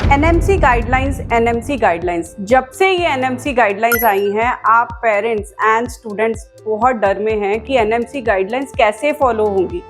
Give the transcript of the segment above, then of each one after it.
NMC guidelines जब से ये एनएमसी गाइडलाइंस आई हैं, आप पेरेंट्स एंड स्टूडेंट्स बहुत डर में हैं कि एनएमसी गाइडलाइंस कैसे फॉलो होंगी।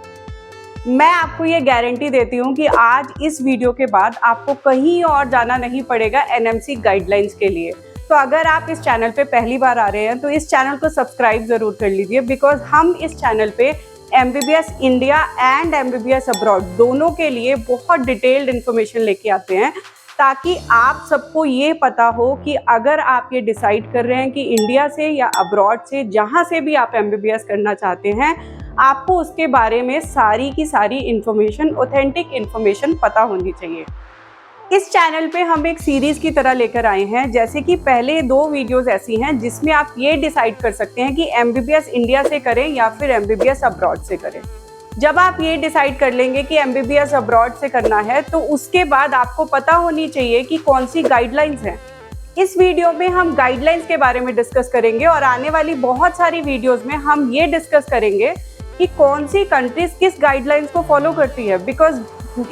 मैं आपको ये गारंटी देती हूँ कि आज इस वीडियो के बाद आपको कहीं और जाना नहीं पड़ेगा एनएमसी गाइडलाइंस के लिए। तो अगर आप इस चैनल पे पहली बार आ रहे हैं तो इस चैनल को सब्सक्राइब ज़रूर कर लीजिए, बिकॉज हम इस चैनल पे MBBS India and MBBS abroad दोनों के लिए बहुत डिटेल्ड इन्फॉर्मेशन लेके आते हैं, ताकि आप सबको ये पता हो कि अगर आप ये डिसाइड कर रहे हैं कि इंडिया से या अब्रॉड से जहाँ से भी आप MBBS करना चाहते हैं, आपको उसके बारे में सारी की सारी इन्फॉर्मेशन, ऑथेंटिक इन्फॉर्मेशन पता होनी चाहिए। इस चैनल पे हम एक सीरीज़ की तरह लेकर आए हैं, जैसे कि पहले 2 वीडियोस ऐसी हैं जिसमें आप ये डिसाइड कर सकते हैं कि MBBS इंडिया से करें या फिर MBBS अब्रॉड से करें। जब आप ये डिसाइड कर लेंगे कि MBBS अब्रॉड से करना है, तो उसके बाद आपको पता होनी चाहिए कि कौन सी गाइडलाइंस हैं। इस वीडियो में हम गाइडलाइंस के बारे में डिस्कस करेंगे और आने वाली बहुत सारी वीडियोस में हम ये डिस्कस करेंगे कि कौन सी कंट्रीज किस गाइडलाइंस को फॉलो करती है। बिकॉज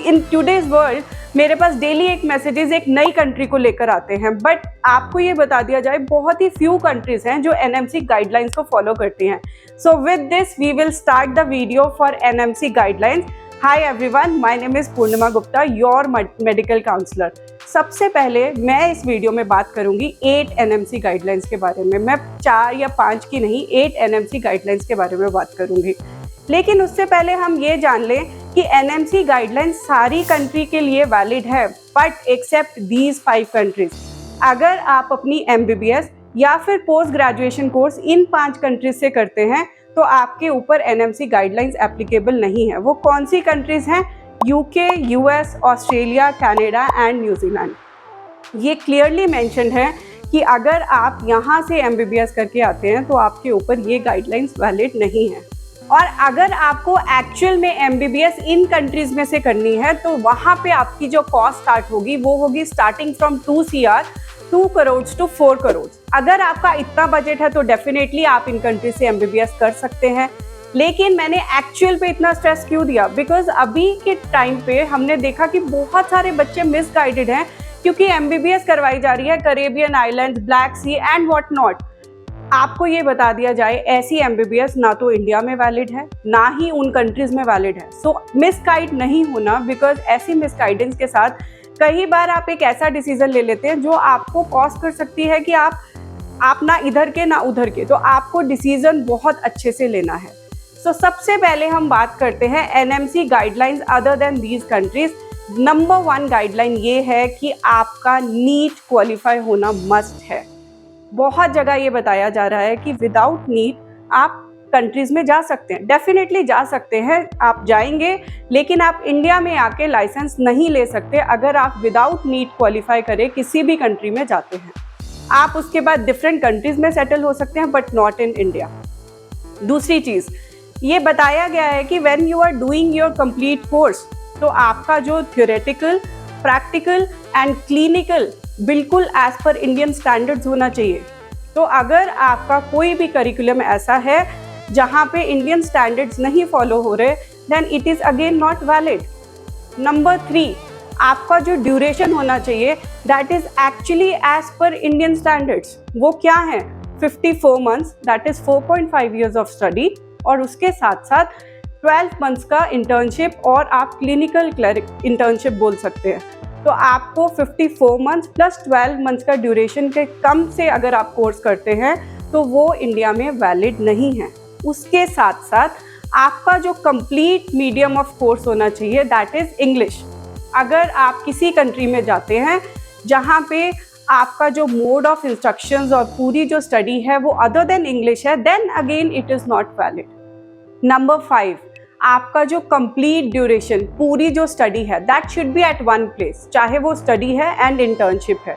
इन टुडेज वर्ल्ड मेरे पास डेली एक मैसेजेस एक नई कंट्री को लेकर आते हैं, बट आपको ये बता दिया जाए बहुत ही फ्यू कंट्रीज हैं जो एनएमसी गाइडलाइंस को फॉलो करती हैं। So with this we will start the video for NMC guidelines. Hi everyone, my name is Purnima Gupta, your medical counsellor. सबसे पहले मैं इस वीडियो में बात करूंगी 8 एनएमसी गाइडलाइंस के बारे में। मैं 4 या 5 की नहीं, 8 एनएमसी गाइडलाइंस के बारे में बात करूंगी। लेकिन उससे पहले हम ये जान लें कि एनएमसी गाइडलाइंस सारी कंट्री के लिए वैलिड है, बट एक्सेप्ट दीज 5 कंट्रीज। अगर आप अपनी MBBS या फिर post graduation course in 5 countries से करते हैं तो आपके ऊपर एनएमसी गाइडलाइंस एप्लीकेबल नहीं है। वो कौन सी कंट्रीज हैं? UK, US, Australia, Canada and New Zealand. ये क्लियरली मेंशन्ड है कि अगर आप यहाँ से MBBS करके आते हैं तो आपके ऊपर ये गाइडलाइंस वैलिड नहीं है। और अगर आपको एक्चुअल में MBBS इन कंट्रीज में से करनी है तो वहाँ पे आपकी जो कॉस्ट स्टार्ट होगी वो होगी starting from 2 CR 2 crore to 4 crore. अगर आपका इतना बजट है तो डेफिनेटली आप इन कंट्रीज से MBBS कर सकते हैं। लेकिन मैंने एक्चुअल पे इतना स्ट्रेस क्यों दिया? बिकॉज अभी के टाइम पे हमने देखा कि बहुत सारे बच्चे मिसगाइडेड हैं, क्योंकि MBBS करवाई जा रही है Caribbean island, Black Sea and what not. आपको ये बता दिया जाए, ऐसी MBBS ना तो इंडिया में वैलिड है ना ही उन कंट्रीज में वैलिड है। सो मिसगाइड नहीं होना, बिकॉज ऐसी मिसगाइडेंस के साथ कई बार आप एक ऐसा डिसीजन ले लेते हैं जो आपको कॉस्ट कर सकती है कि आप ना इधर के ना उधर के। तो आपको डिसीजन बहुत अच्छे से लेना है। सो सबसे पहले हम बात करते हैं NMC guidelines other than these countries. Number 1 guideline ये है कि आपका नीट क्वालिफाई होना मस्ट है। बहुत जगह ये बताया जा रहा है कि विदाउट नीट आप कंट्रीज में जा सकते हैं। डेफिनेटली जा सकते हैं, आप जाएंगे, लेकिन आप इंडिया में आके लाइसेंस नहीं ले सकते अगर आप विदाउट नीट क्वालिफाई करें किसी भी कंट्री में जाते हैं। आप उसके बाद डिफरेंट कंट्रीज में सेटल हो सकते हैं, बट नॉट इन इंडिया। दूसरी चीज़ ये बताया गया है कि when you are doing your complete course, तो आपका जो थ्योरेटिकल, प्रैक्टिकल एंड क्लिनिकल बिल्कुल एज पर इंडियन स्टैंडर्ड्स होना चाहिए। तो अगर आपका कोई भी करिकुलम ऐसा है जहाँ पे इंडियन स्टैंडर्ड्स नहीं फॉलो हो रहे, then it is again not valid. Number 3, आपका जो ड्यूरेशन होना चाहिए that is actually as per Indian standards. वो क्या है? 54 months, that is 4.5 years of study, और उसके साथ साथ 12 मंथ्स का इंटर्नशिप, और आप क्लिनिकल क्लरिक इंटर्नशिप बोल सकते हैं। तो आपको 54 मंथ्स प्लस 12 मंथ्स का ड्यूरेशन के कम से अगर आप कोर्स करते हैं तो वो इंडिया में वैलिड नहीं है। उसके साथ साथ आपका जो कंप्लीट मीडियम ऑफ कोर्स होना चाहिए दैट इज़ इंग्लिश। अगर आप किसी कंट्री में जाते हैं जहाँ पे आपका जो मोड ऑफ इंस्ट्रक्शंस और पूरी जो स्टडी है वो अदर देन इंग्लिश है, then again it is not valid. Number 5, आपका जो कंप्लीट ड्यूरेशन, पूरी जो स्टडी है that should be at one place, चाहे वो स्टडी है एंड इंटर्नशिप है।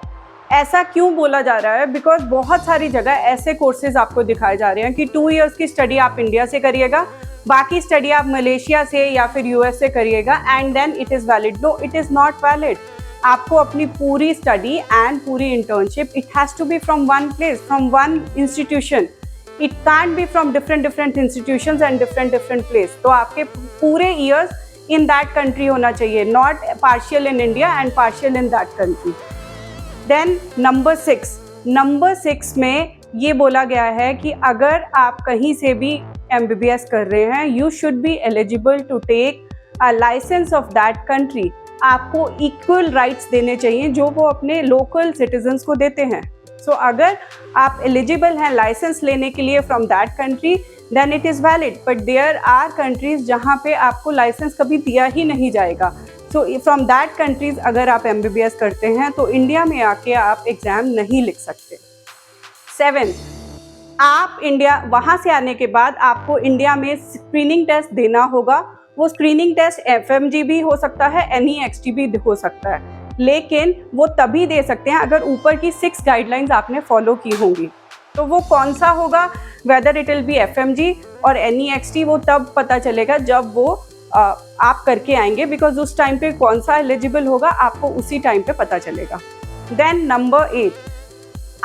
ऐसा क्यों बोला जा रहा है? बिकॉज बहुत सारी जगह ऐसे कोर्सेज आपको दिखाए जा रहे हैं कि 2 इयर्स की स्टडी आप इंडिया से करिएगा, बाकी स्टडी आप मलेशिया से या फिर US से करिएगा, and then it is valid. No, it is not valid. आपको अपनी पूरी स्टडी एंड पूरी internship, it has to be from one place, from one institution. It can't be from different institutions and different place। तो आपके पूरे years in that country होना चाहिए, not partial in India and partial in that country. Then number 6 में ये बोला गया है कि अगर आप कहीं से भी MBBS कर रहे हैं, you should be eligible to take a licence of that country. आपको इक्वल राइट्स देने चाहिए जो वो अपने लोकल सिटीजन्स को देते हैं। सो अगर आप एलिजिबल हैं लाइसेंस लेने के लिए from that country, then it is valid, but there are countries जहाँ पे आपको लाइसेंस कभी दिया ही नहीं जाएगा। सो फ्रॉम दैट कंट्रीज अगर आप MBBS करते हैं तो इंडिया में आके आप एग्ज़ाम नहीं लिख सकते। 7, आप इंडिया वहाँ से आने के बाद आपको इंडिया में स्क्रीनिंग टेस्ट देना होगा। वो स्क्रीनिंग टेस्ट FMG भी हो सकता है, NEXT भी हो सकता है, लेकिन वो तभी दे सकते हैं अगर ऊपर की 6 गाइडलाइंस आपने फॉलो की होंगी। तो वो कौन सा होगा, whether it will be FMG और NEXT, वो तब पता चलेगा जब वो आप करके आएंगे, बिकॉज उस टाइम पे कौन सा एलिजिबल होगा आपको उसी टाइम पे पता चलेगा। देन नंबर 8,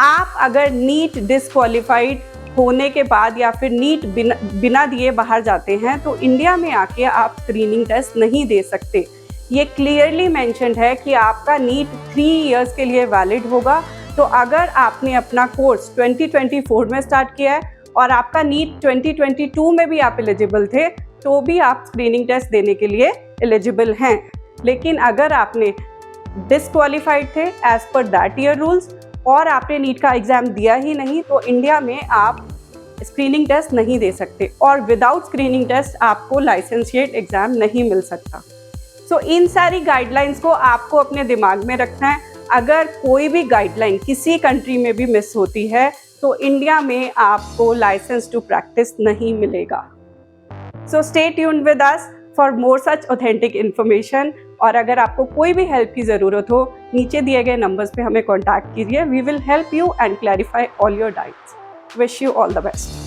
आप अगर नीट डिसक्वालीफाइड होने के बाद या फिर नीट बिना दिए बाहर जाते हैं तो इंडिया में आके आप स्क्रीनिंग टेस्ट नहीं दे सकते। ये क्लियरली मेंशन्ड है कि आपका नीट 3 इयर्स के लिए वैलिड होगा। तो अगर आपने अपना कोर्स 2024 में स्टार्ट किया है और आपका नीट 2022 में भी आप एलिजिबल थे, तो भी आप स्क्रीनिंग टेस्ट देने के लिए एलिजिबल हैं। लेकिन अगर आपने डिसक्वालीफाइड थे as per that year rules और आपने नीट का एग्ज़ाम दिया ही नहीं, तो इंडिया में आप स्क्रीनिंग टेस्ट नहीं दे सकते और विदाउट स्क्रीनिंग टेस्ट आपको लाइसेंशिएट एग्ज़ाम नहीं मिल सकता। सो इन सारी गाइडलाइंस को आपको अपने दिमाग में रखना है। अगर कोई भी गाइडलाइन किसी कंट्री में भी मिस होती है तो इंडिया में आपको लाइसेंस टू प्रैक्टिस नहीं मिलेगा। So stay tuned with us for more such authentic information. और अगर आपको कोई भी हेल्प की ज़रूरत हो, नीचे दिए गए नंबर्स पे हमें कॉन्टैक्ट कीजिए। We will help you and clarify all your doubts. Wish you all the best.